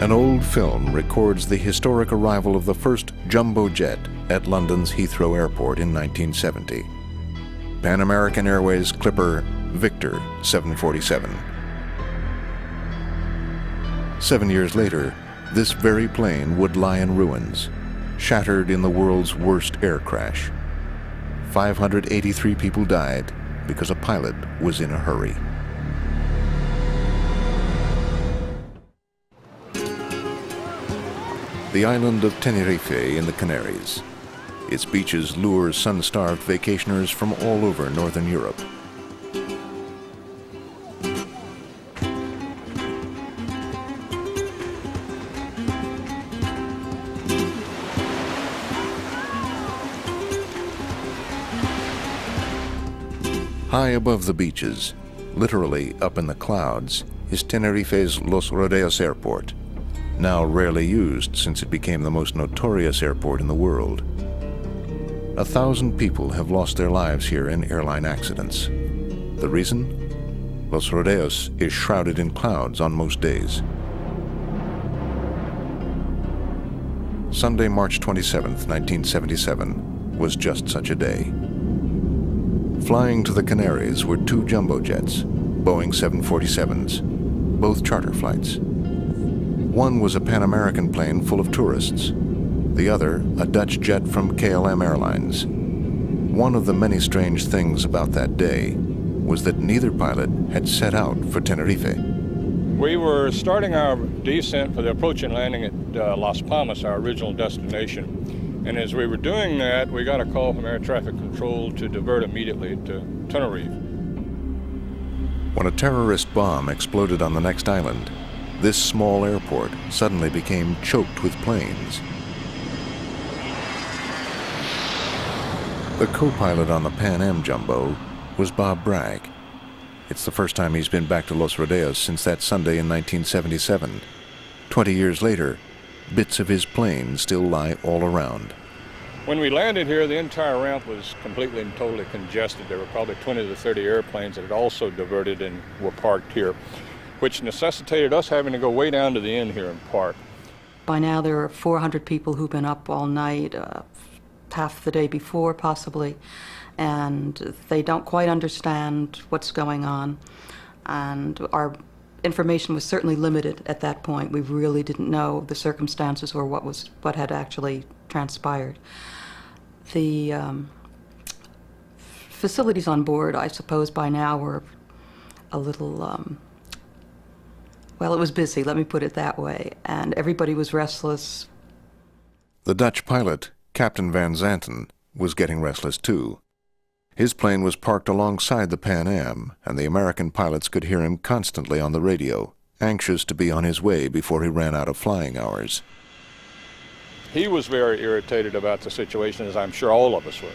An old film records the historic arrival of the first jumbo jet at London's Heathrow Airport in 1970. Pan American Airways Clipper Victor 747. 7 years later, this very plane would lie in ruins, shattered in the world's worst air crash. 583 people died because a pilot was in a hurry. The island of Tenerife in the Canaries. Its beaches lure sun-starved vacationers from all over northern Europe. High above the beaches, literally up in the clouds, is Tenerife's Los Rodeos Airport, now rarely used since it became the most notorious airport in the world. 1,000 people have lost their lives here in airline accidents. The reason? Los Rodeos is shrouded in clouds on most days. Sunday, March 27, 1977, was just such a day. Flying to the Canaries were two jumbo jets, Boeing 747s, both charter flights. One was a Pan American plane full of tourists, the other a Dutch jet from KLM Airlines. One of the many strange things about that day was that neither pilot had set out for Tenerife. We were starting our descent for the approach and landing at Las Palmas, our original destination. And as we were doing that, we got a call from air traffic control to divert immediately to Tenerife. When a terrorist bomb exploded on the next island, this small airport suddenly became choked with planes. The co-pilot on the Pan Am Jumbo was Bob Bragg. It's the first time he's been back to Los Rodeos since that Sunday in 1977. 20 years later, bits of his plane still lie all around. When we landed here, the entire ramp was completely and totally congested. There were probably 20 to 30 airplanes that had also diverted and were parked here, which necessitated us having to go way down to the end here and park. By now there are 400 people who've been up all night, half the day before possibly, and they don't quite understand what's going on. And our information was certainly limited at that point. We really didn't know the circumstances or what had actually transpired. The facilities on board, I suppose by now were a little well, it was busy, let me put it that way, and everybody was restless. The Dutch pilot, Captain Van Zanten, was getting restless too. His plane was parked alongside the Pan Am, and the American pilots could hear him constantly on the radio, anxious to be on his way before he ran out of flying hours. He was very irritated about the situation, as I'm sure all of us were,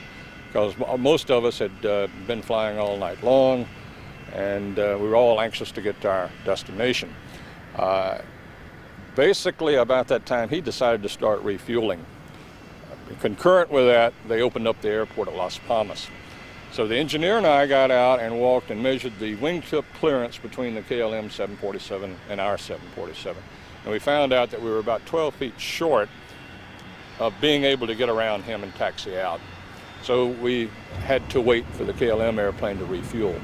because most of us had been flying all night long, and we were all anxious to get to our destination. Basically, about that time, he decided to start refueling. Concurrent with that, they opened up the airport at Las Palmas. So the engineer and I got out and walked and measured the wingtip clearance between the KLM 747 and our 747. And we found out that we were about 12 feet short of being able to get around him and taxi out. So we had to wait for the KLM airplane to refuel.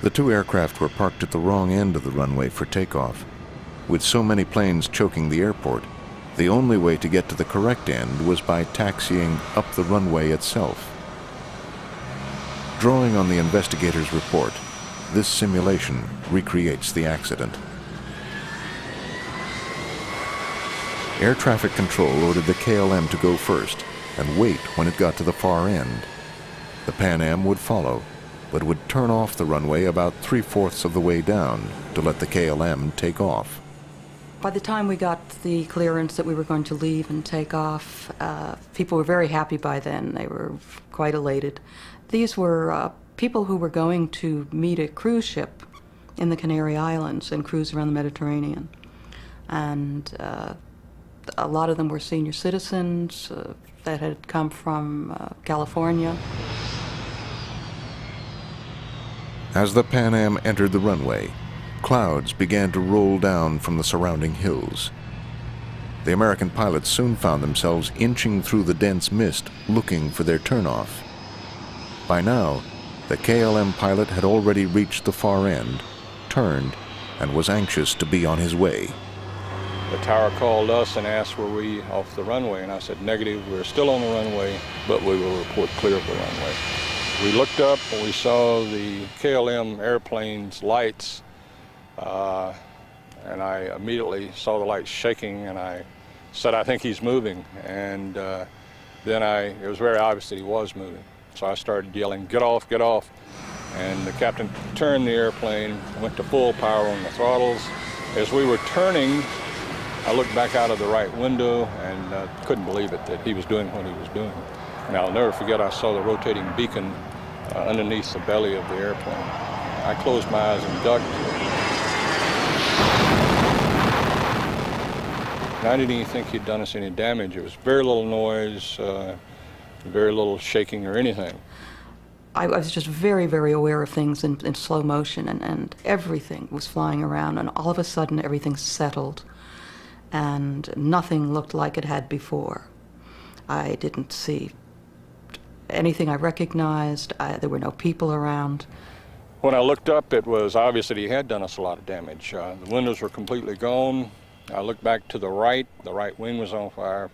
The two aircraft were parked at the wrong end of the runway for takeoff. With so many planes choking the airport, the only way to get to the correct end was by taxiing up the runway itself. Drawing on the investigators' report, this simulation recreates the accident. Air traffic control ordered the KLM to go first and wait when it got to the far end. The Pan Am would follow, but would turn off the runway about 3/4 of the way down to let the KLM take off. By the time we got the clearance that we were going to leave and take off, people were very happy by then. They were quite elated. These were people who were going to meet a cruise ship in the Canary Islands and cruise around the Mediterranean. And a lot of them were senior citizens that had come from California. As the Pan Am entered the runway, clouds began to roll down from the surrounding hills. The American pilots soon found themselves inching through the dense mist, looking for their turnoff. By now, the KLM pilot had already reached the far end, turned, and was anxious to be on his way. The tower called us and asked were we off the runway, and I said negative, we're still on the runway, but we will report clear of the runway. We looked up and we saw the KLM airplane's lights, and I immediately saw the lights shaking, and I said, I think he's moving. And then it was very obvious that he was moving. So I started yelling, get off, get off. And the captain turned the airplane, went to full power on the throttles. As we were turning, I looked back out of the right window and couldn't believe it, that he was doing what he was doing. And I'll never forget, I saw the rotating beacon underneath the belly of the airplane. I closed my eyes and ducked. And I didn't even think he'd done us any damage. It was very little noise, very little shaking or anything. I was just very, very aware of things in slow motion, and everything was flying around, and all of a sudden everything settled, and nothing looked like it had before. I didn't see anything I recognized. There were no people around. When I looked up, it was obvious that he had done us a lot of damage. The windows were completely gone. I looked back to the right wing was on fire.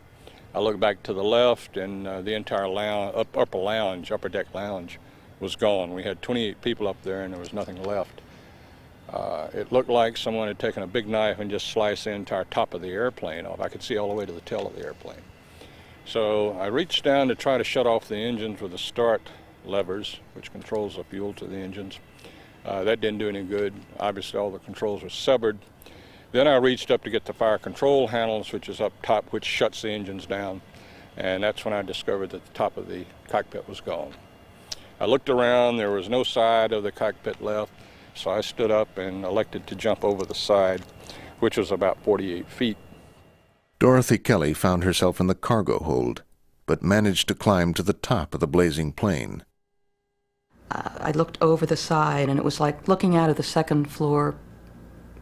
I looked back to the left, and the entire upper deck lounge was gone. We had 28 people up there, and there was nothing left. It looked like someone had taken a big knife and just sliced the entire top of the airplane off. I could see all the way to the tail of the airplane. So I reached down to try to shut off the engines with the start levers, which controls the fuel to the engines. That didn't do any good. Obviously, all the controls were severed. Then I reached up to get the fire control handles, which is up top, which shuts the engines down. And that's when I discovered that the top of the cockpit was gone. I looked around, there was no side of the cockpit left, so I stood up and elected to jump over the side, which was about 48 feet. Dorothy Kelly found herself in the cargo hold, but managed to climb to the top of the blazing plane. I looked over the side, and it was like looking out of the second floor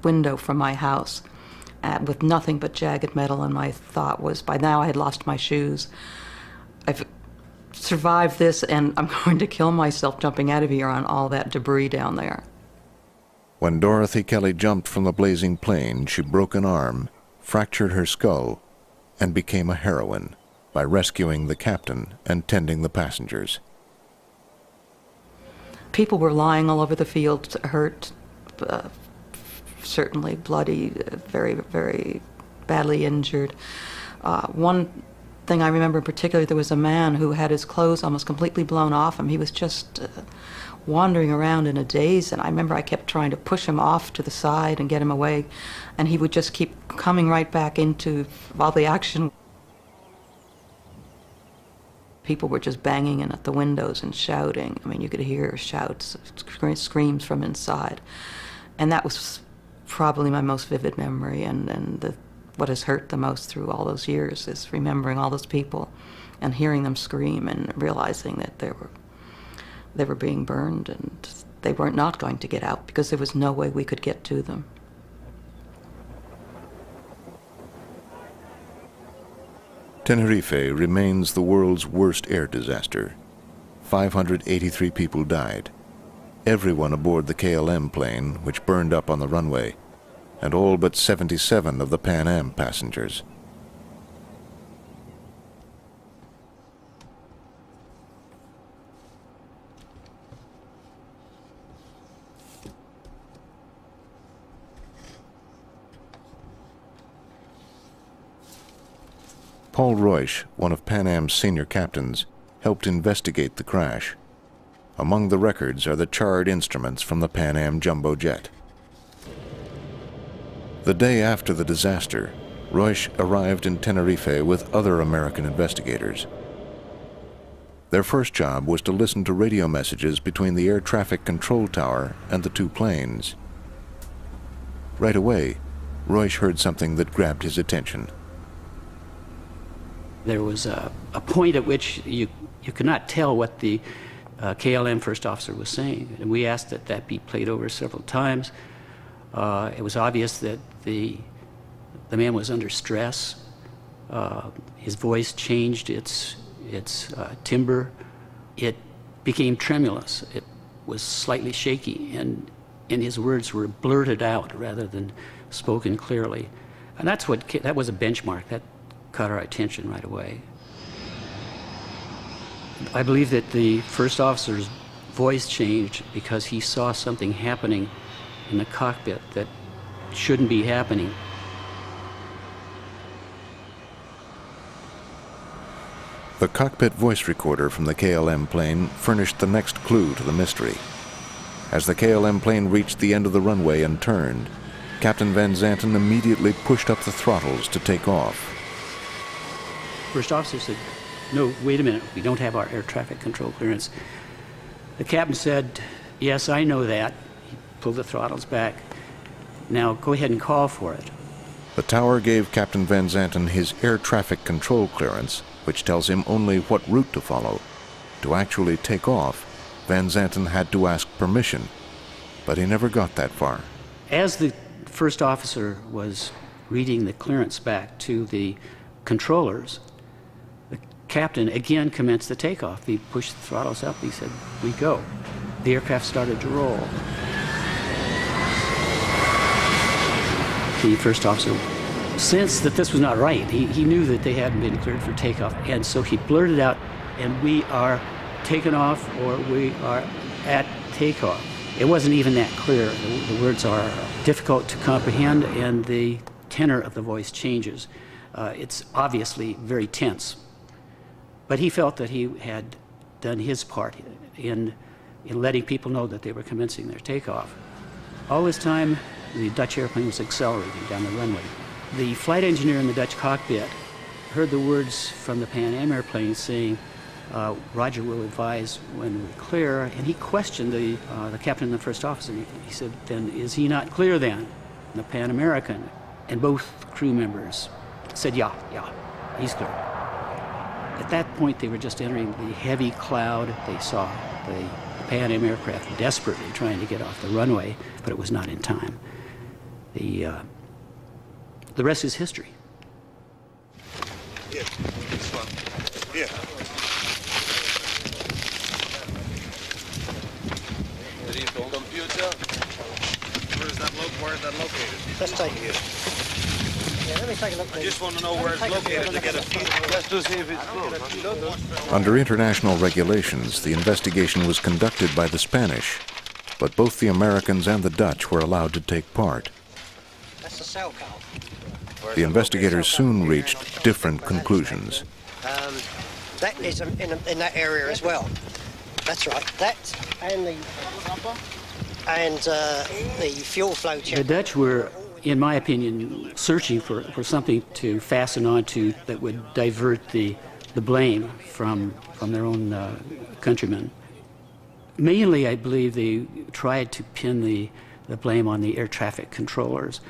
window from my house with nothing but jagged metal, and my thought was, by now I had lost my shoes. I've survived this, and I'm going to kill myself jumping out of here on all that debris down there. When Dorothy Kelly jumped from the blazing plane, she broke an arm, fractured her skull, and became a heroine by rescuing the captain and tending the passengers. People were lying all over the field, hurt, certainly bloody, very, very badly injured. One thing I remember in particular, there was a man who had his clothes almost completely blown off him. He was just wandering around in a daze, and I remember I kept trying to push him off to the side and get him away, and he would just keep coming right back into all the action. People were just banging in at the windows and shouting. I mean, you could hear shouts, screams from inside. And that was probably my most vivid memory, and what has hurt the most through all those years is remembering all those people and hearing them scream and realizing that they were being burned, and they were not going to get out because there was no way we could get to them. Tenerife remains the world's worst air disaster. 583 people died. Everyone aboard the KLM plane, which burned up on the runway, and all but 77 of the Pan Am passengers. Paul Roysch, one of Pan Am's senior captains, helped investigate the crash. Among the records are the charred instruments from the Pan Am jumbo jet. The day after the disaster, Roysch arrived in Tenerife with other American investigators. Their first job was to listen to radio messages between the air traffic control tower and the two planes. Right away, Roysch heard something that grabbed his attention. There was a point at which you could not tell what the KLM first officer was saying, and we asked that be played over several times. It was obvious that the man was under stress. His voice changed its timbre. It became tremulous. It was slightly shaky, and his words were blurted out rather than spoken clearly. And that was a benchmark that caught our attention right away. I believe that the first officer's voice changed because he saw something happening in the cockpit that shouldn't be happening. The cockpit voice recorder from the KLM plane furnished the next clue to the mystery. As the KLM plane reached the end of the runway and turned, Captain Van Zanten immediately pushed up the throttles to take off. First officer said, "No, wait a minute, we don't have our air traffic control clearance." The captain said, "Yes, I know that." He pulled the throttles back. "Now go ahead and call for it." The tower gave Captain Van Zanten his air traffic control clearance, which tells him only what route to follow. To actually take off, Van Zanten had to ask permission, but he never got that far. As the first officer was reading the clearance back to the controllers, the captain again commenced the takeoff. He pushed the throttles up. He said, "We go." The aircraft started to roll. The first officer sensed that this was not right. He knew that they hadn't been cleared for takeoff, and so he blurted out, "And we are taken off, or we are at takeoff." It wasn't even that clear. The words are difficult to comprehend, and the tenor of the voice changes. It's obviously very tense. But he felt that he had done his part in letting people know that they were commencing their takeoff. All this time, the Dutch airplane was accelerating down the runway. The flight engineer in the Dutch cockpit heard the words from the Pan Am airplane saying, "Roger will advise when we're clear," and he questioned the captain and the first officer. He said, "Then is he not clear then?" And the Pan American and both crew members said, yeah, he's clear." At that point, they were just entering the heavy cloud. They saw the Pan Am aircraft desperately trying to get off the runway, but it was not in time. The rest is history. Yeah, this one. Yeah. Computer. Where is that located? Let's take it. Yeah, let me take a look. I just want to know where it's located to get a feel. Just to see if it's close. Under international regulations, the investigation was conducted by the Spanish, but both the Americans and the Dutch were allowed to take part. That's the cell car. The investigators soon reached different conclusions. That is in that area as well. That's right. That and the fuel flow The check. Dutch were, in my opinion, searching for something to fasten onto that would divert the blame from their own countrymen. Mainly, I believe they tried to pin the blame on the air traffic controllers.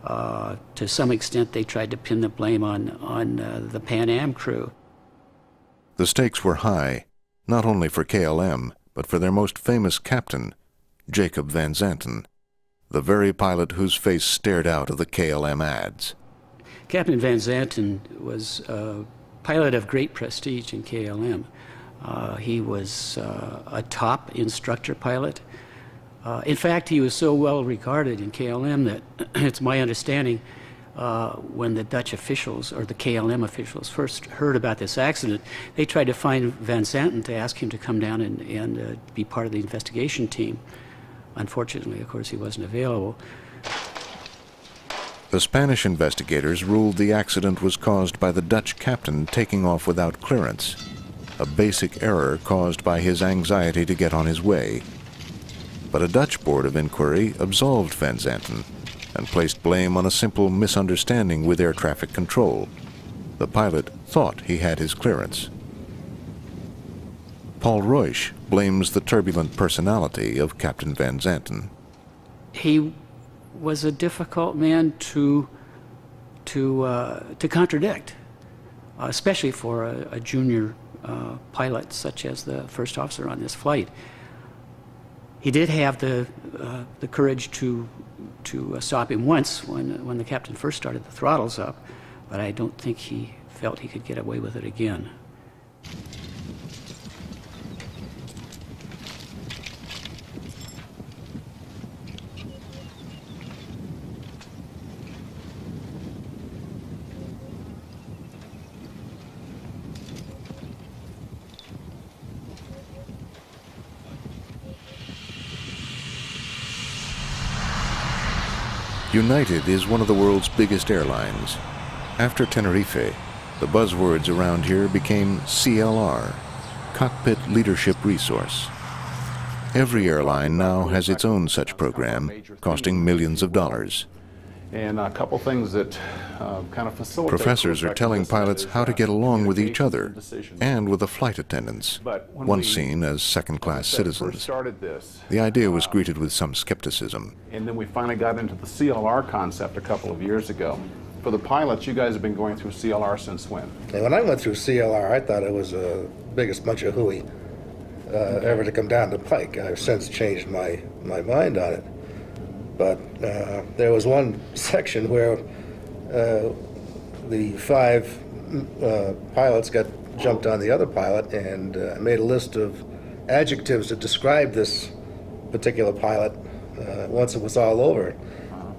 To some extent, they tried to pin the blame on the Pan Am crew. The stakes were high, not only for KLM, but for their most famous captain, Jacob Van Zanten, the very pilot whose face stared out of the KLM ads. Captain Van Zanten was a pilot of great prestige in KLM. He was a top instructor pilot. In fact, he was so well regarded in KLM that it's my understanding when the Dutch officials or the KLM officials first heard about this accident, they tried to find Van Zanten to ask him to come down and be part of the investigation team. Unfortunately, of course, he wasn't available. The Spanish investigators ruled the accident was caused by the Dutch captain taking off without clearance, a basic error caused by his anxiety to get on his way. But a Dutch board of inquiry absolved Van Zanten and placed blame on a simple misunderstanding with air traffic control. The pilot thought he had his clearance. Paul Reusch blames the turbulent personality of Captain Van Zanten. He was a difficult man to contradict, especially for a junior pilot such as the first officer on this flight. He did have the courage to to stop him once when the captain first started the throttles up, but I don't think he felt he could get away with it again. United is one of the world's biggest airlines. After Tenerife, the buzzwords around here became CLR, Cockpit Leadership Resource. Every airline now has its own such program, costing millions of dollars. And a couple things that kind of facilitate... Professors are telling pilots how to get along with each other and with the flight attendants, once seen as second-class citizens. The idea was greeted with some skepticism. And then we finally got into the CLR concept a couple of years ago. For the pilots, you guys have been going through CLR since when? And when I went through CLR, I thought it was the biggest bunch of hooey ever to come down the pike. I've since changed my mind on it. But there was one section where the 5 pilots got jumped on the other pilot and made a list of adjectives to describe this particular pilot once it was all over.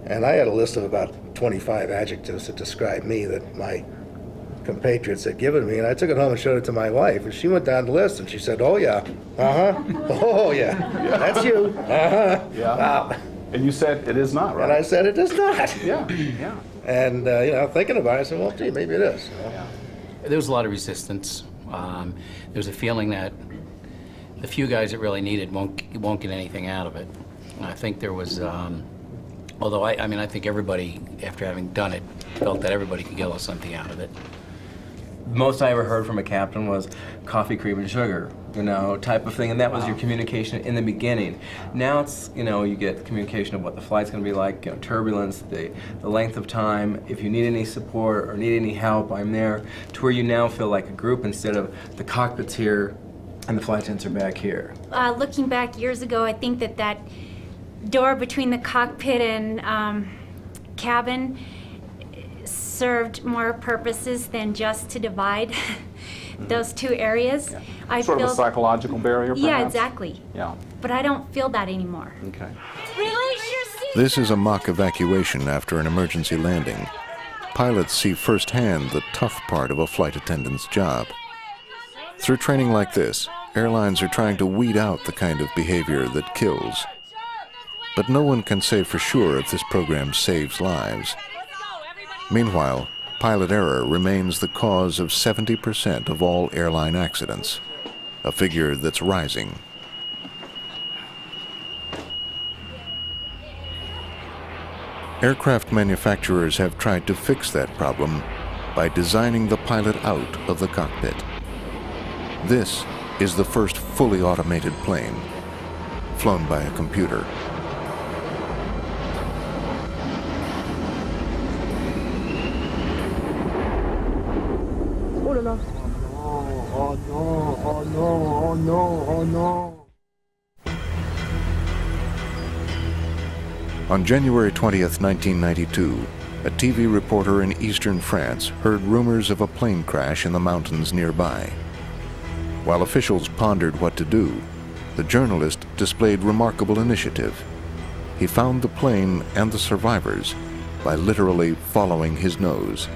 And I had a list of about 25 adjectives to describe me that my compatriots had given me, and I took it home and showed it to my wife, and she went down the list and she said, "Oh yeah, oh yeah, that's you, Yeah. Wow." And you said it is not, right? And I said, "It is not." Yeah, yeah. And thinking about it, I said, "Well, gee, maybe it is." Yeah. There was a lot of resistance. There was a feeling that the few guys that really need it won't get anything out of it. And I think there was, although I think everybody, after having done it, felt that everybody could get something out of it. Most I ever heard from a captain was coffee, cream, and sugar, type of thing, and that was your communication in the beginning. Now it's, you get communication of what the flight's going to be like, turbulence, the length of time. If you need any support or need any help, I'm there. To where you now feel like a group instead of the cockpit's here and the flight attendants are back here. Looking back years ago, I think that door between the cockpit and cabin served more purposes than just to divide those two areas. Yeah. I sort feel, of a psychological barrier, perhaps? Yeah, exactly. Yeah. But I don't feel that anymore. Okay. Release your seat! This is a mock evacuation after an emergency landing. Pilots see firsthand the tough part of a flight attendant's job. Through training like this, airlines are trying to weed out the kind of behavior that kills. But no one can say for sure if this program saves lives. Meanwhile, pilot error remains the cause of 70% of all airline accidents, a figure that's rising. Aircraft manufacturers have tried to fix that problem by designing the pilot out of the cockpit. This is the first fully automated plane, flown by a computer. On January 20th, 1992, a TV reporter in eastern France heard rumors of a plane crash in the mountains nearby. While officials pondered what to do, the journalist displayed remarkable initiative. He found the plane and the survivors by literally following his nose.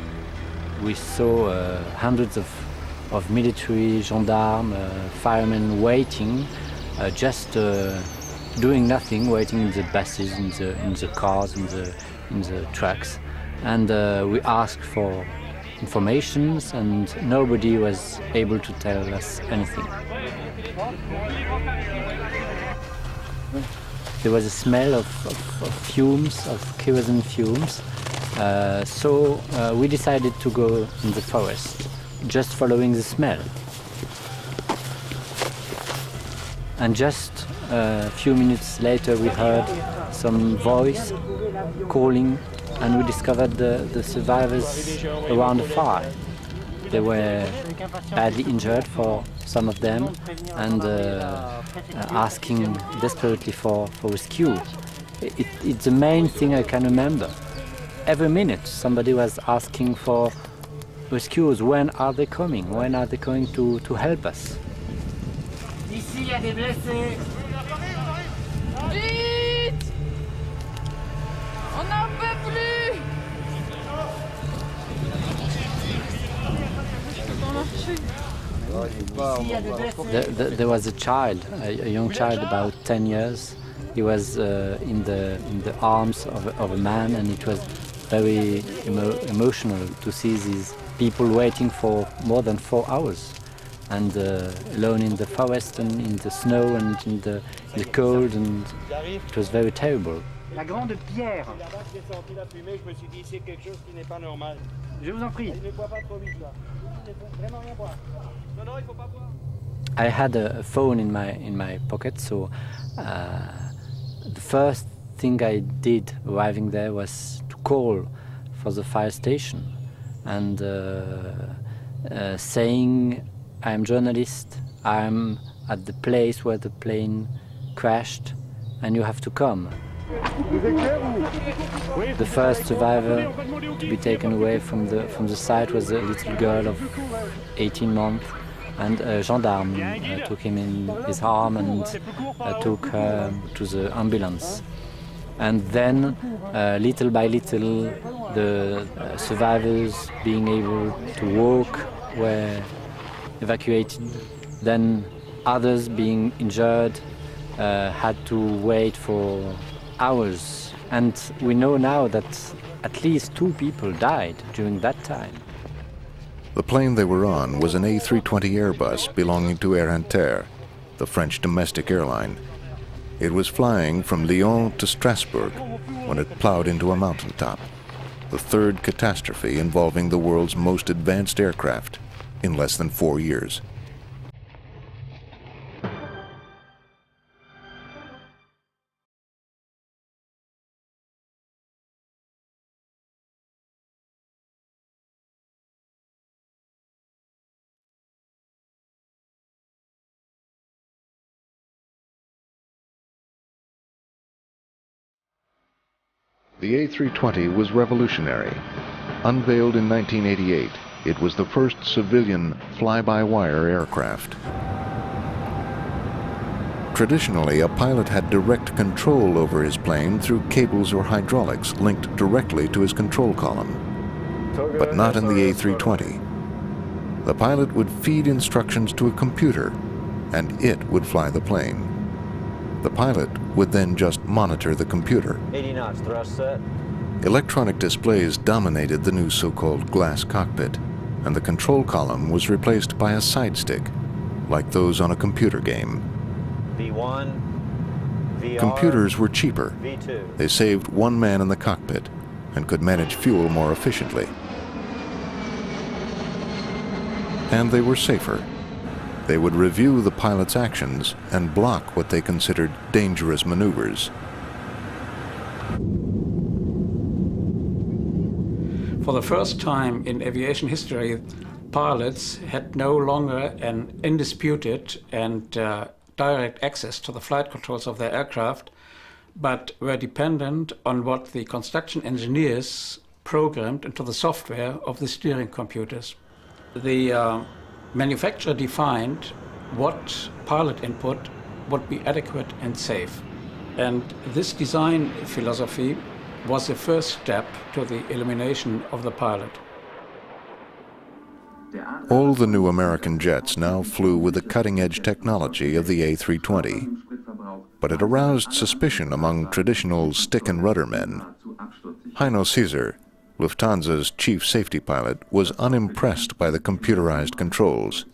We saw hundreds of military, gendarmes, firemen waiting, just doing nothing, waiting in the buses, in the cars, in the trucks. And we asked for information, and nobody was able to tell us anything. There was a smell of fumes, of kerosene fumes. So we decided to go in the forest, just following the smell. And just a few minutes later we heard some voice calling, and we discovered the survivors around the fire. They were badly injured, for some of them, and asking desperately for rescue. It's the main thing I can remember. Every minute somebody was asking for rescuers. When are they coming? When are they coming to help us? Ici, il y a des blessés. Vite! On n'en peut plus! There was a child, a young child about 10 years. He was in the arms of a man, and it was very emotional to see these people waiting for more than 4 hours, and alone in the forest and in the snow and in the cold, and it was very terrible. La grande pierre. Je vous en prie. I had a phone in my pocket, so the first thing I did arriving there was to call for the fire station and saying, I'm a journalist, I'm at the place where the plane crashed, and you have to come. The first survivor to be taken away from the site was a little girl of 18 months, and a gendarme took him in his arm and took her to the ambulance. And then, little by little, the survivors being able to walk were evacuated. Then others being injured had to wait for hours. And we know now that at least 2 people died during that time. The plane they were on was an A320 Airbus belonging to Air Inter, the French domestic airline. It was flying from Lyon to Strasbourg when it plowed into a mountaintop, the 3rd catastrophe involving the world's most advanced aircraft in less than 4 years. The A320 was revolutionary. Unveiled in 1988, it was the first civilian fly-by-wire aircraft. Traditionally, a pilot had direct control over his plane through cables or hydraulics linked directly to his control column. But not in the A320. The pilot would feed instructions to a computer, and it would fly the plane. The pilot would then just monitor the computer. 80 knots, thrust set. Electronic displays dominated the new so-called glass cockpit, and the control column was replaced by a side stick, like those on a computer game. V1, VR, Computers were cheaper. V2. They saved 1 man in the cockpit and could manage fuel more efficiently. And they were safer. They would review the pilot's actions and block what they considered dangerous maneuvers. For the first time in aviation history, pilots had no longer an undisputed and direct access to the flight controls of their aircraft, but were dependent on what the construction engineers programmed into the software of the steering computers. The manufacturer defined what pilot input would be adequate and safe. And this design philosophy was the first step to the elimination of the pilot. All the new American jets now flew with the cutting-edge technology of the A320. But it aroused suspicion among traditional stick and rudder men. Heino Caesar, Lufthansa's chief safety pilot, was unimpressed by the computerized controls,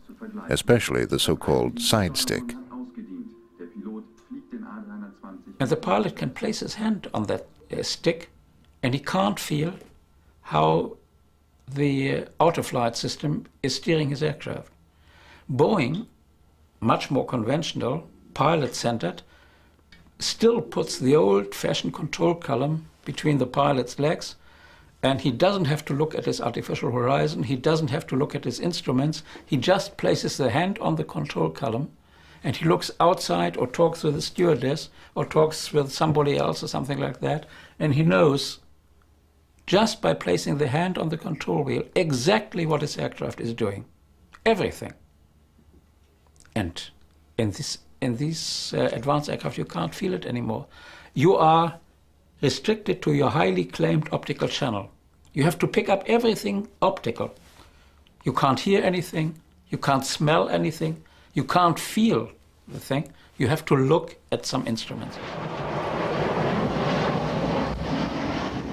especially the so-called side stick. And the pilot can place his hand on that stick, and he can't feel how the autoflight system is steering his aircraft. Boeing, much more conventional, pilot-centered, still puts the old-fashioned control column between the pilot's legs, and he doesn't have to look at his artificial horizon, he doesn't have to look at his instruments, he just places the hand on the control column, and he looks outside or talks with the stewardess or talks with somebody else or something like that, and he knows just by placing the hand on the control wheel exactly what his aircraft is doing. Everything. And in these advanced aircraft, you can't feel it anymore. You are restricted to your highly claimed optical channel. You have to pick up everything optical. You can't hear anything, you can't smell anything, you can't feel the thing. You have to look at some instruments.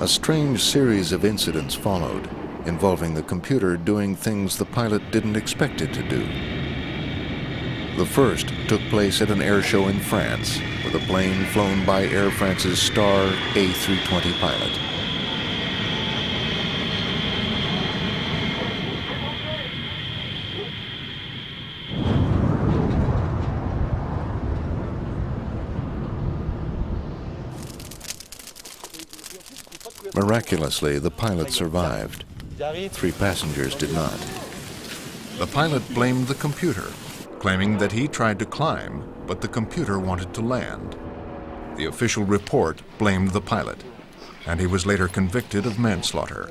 A strange series of incidents followed, involving the computer doing things the pilot didn't expect it to do. The first took place at an air show in France, with a plane flown by Air France's star A320 pilot. Miraculously, the pilot survived. 3 passengers did not. The pilot blamed the computer, claiming that he tried to climb, but the computer wanted to land. The official report blamed the pilot, and he was later convicted of manslaughter.